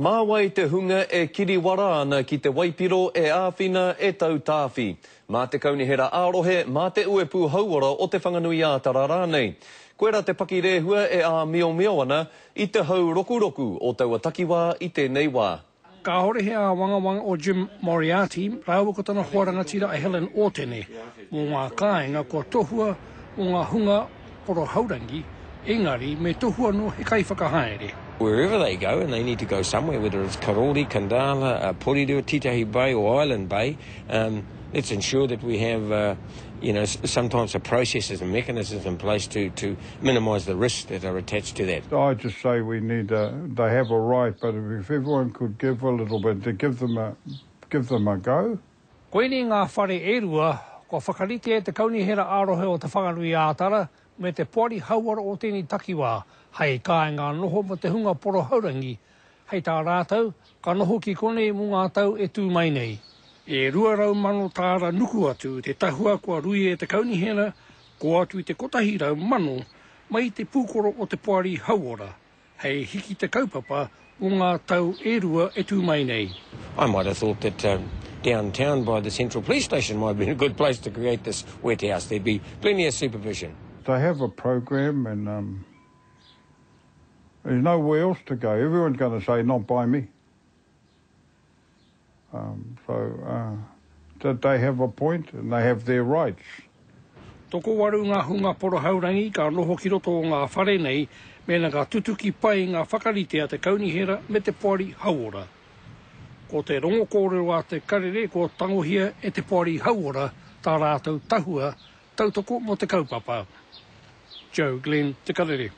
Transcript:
Māwai te hunga e kiriwara ana ki te waipiro e āwhina e tau tāwhi. Mā te kaunihera ārohe, mā te uepu hauara o te whanganui ātara rānei. Koera te pakirehua e a mio ana i te hau roku o taua takiwā i tēnei wā. Ka hore hea wangawanga o Jim Moriarty, rāua ko tana huarangatira a Helen Otene, mō ngā kāinga ko tohua o ngā hunga poro haurangi, engari me tohua no he kai whakahaere. Wherever they go, and they need to go somewhere, whether it's Karori, Kandala, Porirua, Titahi Bay or Island Bay, let's ensure that we have, some types of processes and mechanisms in place to minimise the risks that are attached to that. I just say we need, they have a right, but if everyone could give a little bit, to give them a go. Koeni ngā whare e rua, ko whakarite e te kaunihera ārohe o te whanganui ātara, me te poari hauara o tēnei takiwā, hei kāe ngā noho mo te hunga poro haurangi. Hei tā rātau, ka noho ki kone mō ngā tau e tū mai nei. E rua rau mano tāra nuku atu te tahua kua rui e te kaunihera, ko atu i te kotahi rau mano, mai te pūkoro o te poari hauora. Hei hiki te kaupapa o ngā tau e rua e tū mai nei. I might have thought that downtown by the Central Police Station might be a good place to create this wet house. There'd be plenty of supervision. They have a program and there's nowhere else to go. Everyone's going to say, not by me. That they have a point and they have their rights. Toko waru ngā hunga poro haurangi ka noho ki roto o ngā whare nei, mena ka tutuki pai ngā whakaritea te kaunihera me te poari hauora. Ko te rongo kōrero a te karere ko tangohia e te poari hauora, tā rātou tahua, tautoko mo te kaupapa. Joe Glenn, te karere.